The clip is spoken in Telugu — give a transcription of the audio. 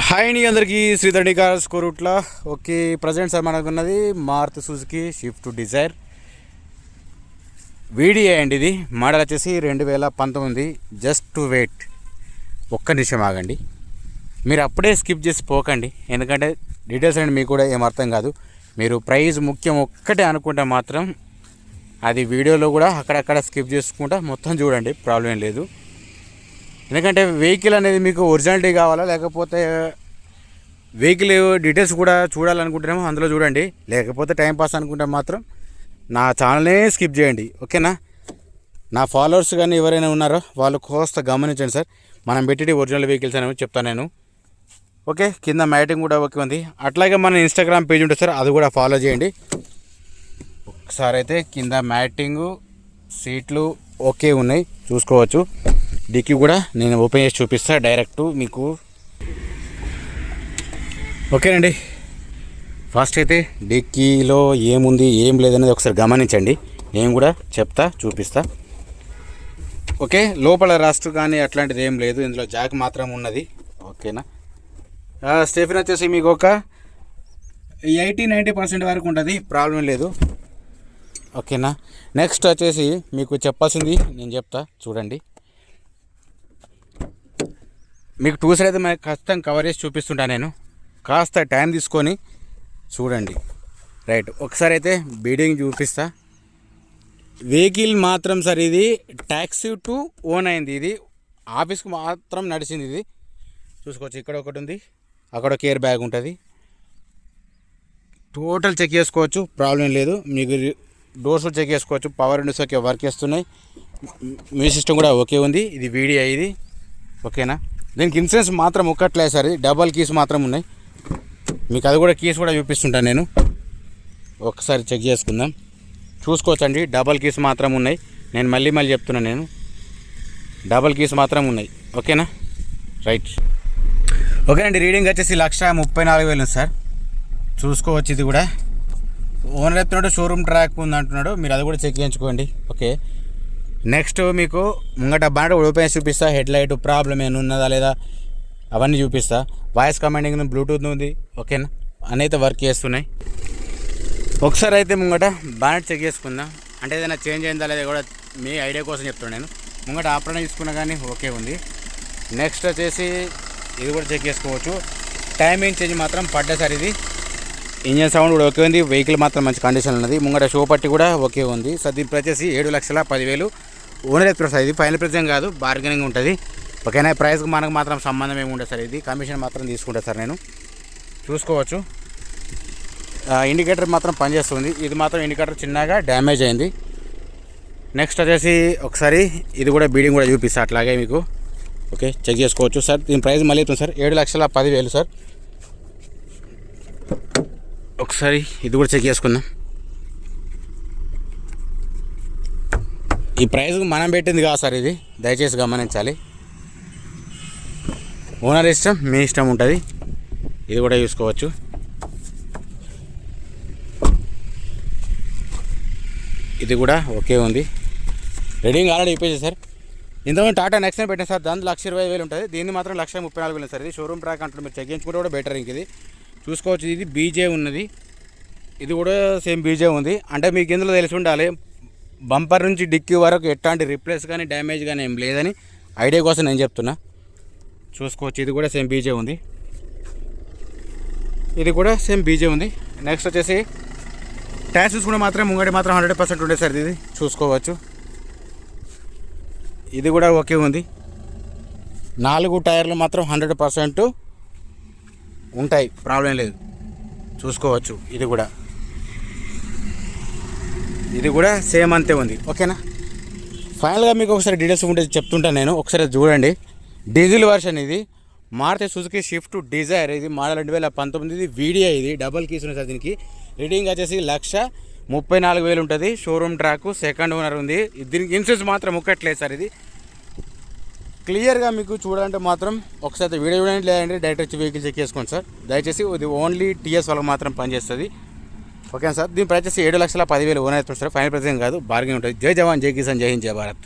హాయ్ అండి అందరికీ శ్రీధర్ని cars Korutla. Okay, present sir మనకున్నది Maruti Suzuki Swift Dzire video అండి. ఇది మోడల్ వచ్చేసి 2019. జస్ట్ టు వెయిట్, ఒక్క నిమిషం ఆగండి. మీరు అప్పుడే స్కిప్ చేసి పోకండి, ఎందుకంటే డీటెయిల్స్ అండి మీకు కూడా ఏం అర్థం కాదు. మీరు ప్రైస్ ముఖ్యం ఒక్కటే అనుకుంటే మాత్రం అది వీడియోలో కూడా అక్కడక్కడ స్కిప్ చేసుకుంటా మొత్తం చూడండి, ప్రాబ్లం ఏం లేదు. ఎందుకంటే వెహికల్ అనేది మీకు ఒరిజినాలిటీ కావాలా, లేకపోతే వెహికల్ డీటెయిల్స్ కూడా చూడాలనుకుంటేనేమో అందులో చూడండి, లేకపోతే టైంపాస్ అనుకుంటే మాత్రం నా ఛానల్నే స్కిప్ చేయండి. ఓకేనా? నా ఫాలోవర్స్ కానీ ఎవరైనా ఉన్నారో వాళ్ళు కోస్త గమనించండి సార్. మనం పెట్టి ఒరిజినల్ వెహికల్స్ అనేవి చెప్తాను నేను. ఓకే, కింద మ్యాటింగ్ కూడా ఓకే ఉంది. అట్లాగే మన ఇన్స్టాగ్రామ్ పేజ్ ఉంటుంది సార్, అది కూడా ఫాలో చేయండి. ఒకసారి అయితే కింద మ్యాటింగు సీట్లు ఓకే ఉన్నాయి, చూసుకోవచ్చు. డిక్కీ కూడా నేను ఓపెన్ చేసి చూపిస్తాను డైరెక్ట్ మీకు. ఓకేనండి, ఫస్ట్ అయితే డిక్కీలో ఏముంది ఏం లేదనేది ఒకసారి గమనించండి, నేను కూడా చూపిస్తా. ఓకే, లోపల రస్ట్ కానీ అట్లాంటిది ఏం లేదు, ఇందులో జాక్ మాత్రం ఉన్నది. ఓకేనా? స్టెఫిన్ వచ్చేసి మీకు ఒక 80-90% వరకు ఉంటుంది, ప్రాబ్లం లేదు. ఓకేనా? నెక్స్ట్ వచ్చేసి మీకు చెప్పాల్సింది నేను చెప్తా, చూడండి. మీకు టూ సైడ్ అయితే మనకి ఖచ్చితంగా కవర్ చేసి చూపిస్తుంటా నేను, కాస్త టైం తీసుకొని చూడండి. రైట్, ఒకసారి అయితే బీడింగ్ చూపిస్తా. వెహికల్ మాత్రం సార్ ఇది ట్యాక్సీ టు ఓన్ అయింది, ఇది ఆఫీస్కి మాత్రం నడిచింది. ఇది చూసుకోవచ్చు, ఇక్కడ ఒకటి ఉంది, అక్కడ ఒక ఎయిర్ బ్యాగ్ ఉంటుంది. టోటల్ చెక్ చేసుకోవచ్చు, ప్రాబ్లం లేదు. మీకు డోర్స్ చెక్ చేసుకోవచ్చు, పవర్ విండోస్ ఓకే వర్క్ చేస్తున్నాయి, మ్యూజిక్ సిస్టమ్ కూడా ఓకే ఉంది. ఇది వీడియో ఇది. ఓకేనా? దీనికి ఇన్సూరెన్స్ మాత్రం ఒక్కట్లేదు సార్, ఇది డబల్ కీస్ మాత్రం ఉన్నాయి. మీకు అది కూడా కీస్ కూడా చూపిస్తుంటాను నేను, ఒకసారి చెక్ చేసుకుందాం. చూసుకోవచ్చండి, డబల్ కీస్ మాత్రం ఉన్నాయి. నేను మళ్ళీ చెప్తున్నాను, నేను డబల్ కీస్ మాత్రం ఉన్నాయి. ఓకేనా? రైట్. ఓకేనండి, రీడింగ్ వచ్చేసి 1,34,000 సార్, చూసుకోవచ్చు. ఇది కూడా ఓనర్ చెప్తున్నాడు షోరూమ్ ట్రాక్ ఉంది అంటున్నాడు, మీరు అది కూడా చెక్ చేయించుకోండి. ఓకే, నెక్స్ట్ మీకు ముంగట బాగా ఓపెన్ చూపిస్తా. హెడ్ లైట్ ప్రాబ్లం ఏమైనా ఉన్నదా లేదా అవన్నీ చూపిస్తా. వాయిస్ కమాండింగ్ బ్లూటూత్ ఉంది. ఓకేనా? అన్నీ అయితే వర్క్ చేస్తున్నాయి. ఒకసారి అయితే ముంగట బానెట్ చెక్ చేసుకుందాం, అంటే ఏదైనా చేంజ్ అయిందా లేదా కూడా మీ ఐడియా కోసం చెప్తున్నాను నేను. ముంగట ఆపరణ తీసుకున్నా కానీ ఓకే ఉంది. నెక్స్ట్ వచ్చేసి ఇది కూడా చెక్ చేసుకోవచ్చు. టైమింగ్ చేంజ్ మాత్రం పడ్డా సార్, ఇది ఇంజన్ సౌండ్ కూడా ఓకే ఉంది. వెహికల్ మాత్రం మంచి కండిషన్ ఉన్నది. ముంగట షో పట్టి కూడా ఓకే ఉంది. సార్ దీని ప్రైస్ వచ్చేసి 7,10,000 ఓనర్ ఎత్తున్నారు సార్. ఇది ఫైనల్ ప్రైస్ ఏం కాదు, బార్గెనింగ్ ఉంటుంది. ఓకేనా? ప్రైస్కి మనకు మాత్రం సంబంధం ఏమి ఉండదు సార్, ఇది కమిషన్ మాత్రం తీసుకుంటా సార్ నేను. చూసుకోవచ్చు, ఇండికేటర్ మాత్రం పనిచేస్తుంది. ఇది మాత్రం ఇండికేటర్ చిన్నగా డ్యామేజ్ అయింది. నెక్స్ట్ వచ్చేసి ఒకసారి ఇది కూడా బీడింగ్ కూడా చూపిస్తా అట్లాగే మీకు. ఓకే, చెక్ చేసుకోవచ్చు సార్. దీని ప్రైస్ మళ్ళీ అవుతుంది సార్ 7,10,000 సార్. ఒకసారి ఇది కూడా చెక్ చేసుకుందాం. ఈ ప్రైస్ మనం పెట్టింది కాదు సార్, ఇది దయచేసి గమనించాలి. ఓనర్ ఇష్టం, మీ ఇష్టం ఉంటుంది. ఇది కూడా చూసుకోవచ్చు. ఇది కూడా ఓకే ఉంది. రీడింగ్ ఆల్రెడీ ఇప్పేసి సార్. ఇంతకుముందు టాటా నెక్సన్ పెట్టాను సార్, దాంట్లో 1,20,000 ఉంటుంది. దీన్ని మాత్రం 1,34,000 సార్. ఇది షోరూమ్ ట్రాక్ అంటారు, మీరు చెక్ చేయించుకుంటే కూడా బెటర్. ఇంక ఇది చూసుకోవచ్చు, ఇది బీజే ఉన్నది. ఇది కూడా సేమ్ బీజే ఉంది. అంటే మీకు ఇందులో తెలిసి ఉండాలి, బంపర్ నుంచి డిక్కీ వరకు ఎట్లాంటి రిప్లేస్ కానీ డ్యామేజ్ కానీ ఏం లేదని ఐడియా కోసం నేను చెప్తున్నా. చూసుకోవచ్చు, ఇది కూడా సేమ్ బీజే ఉంది. ఇది కూడా సేమ్ బీజే ఉంది. నెక్స్ట్ వచ్చేసి టైర్స్ చూసుకుంటే మాత్రం ముంగడి మాత్రం 100% ఉండే సార్. ఇది చూసుకోవచ్చు, ఇది కూడా ఓకే ఉంది. 4 టైర్లు మాత్రం 100% ఉంటాయి, ప్రాబ్లం లేదు. చూసుకోవచ్చు, ఇది కూడా సేమ్ అంతే ఉంది. ఓకేనా? ఫైనల్గా మీకు ఒకసారి డీటెయిల్స్ ఉంటే చెప్తుంటాను నేను, ఒకసారి చూడండి. డీజిల్ వర్షన్ ఇది, మారుతి సుజుకి స్విఫ్ట్ డిజైర్. ఇది మోడల్ 2019. ఇది వీడియో, ఇది డబల్ కీస్ ఉన్నాయి సార్. దీనికి రీడింగ్ వచ్చేసి 1,34,000 ఉంటుంది. షోరూమ్ ట్రాక్, సెకండ్ ఓనర్ ఉంది. దీనికి ఇన్సూరెన్స్ మాత్రం ఒక్కట్లేదు సార్. ఇది క్లియర్గా మీకు చూడాలంటే మాత్రం ఒకసారి వీడియో చూడండి, లేదంటే డైరెక్ట్ వచ్చి వెహికల్ చెక్ చేసుకోండి సార్. దయచేసి ఇది ఓన్లీ టీఎస్ వాళ్ళకి మాత్రం పనిచేస్తుంది. Okay sir. దీని ప్రైస్ వచ్చేసి 7,10,000 ఓనర్ అవుతుంది సార్. ఫైనల్ ప్రైస్ ఏం కాదు, బార్గెన్ ఉంటుంది. జై జవాన్, జై కిసాన్, జై హింద్, జై భారత్.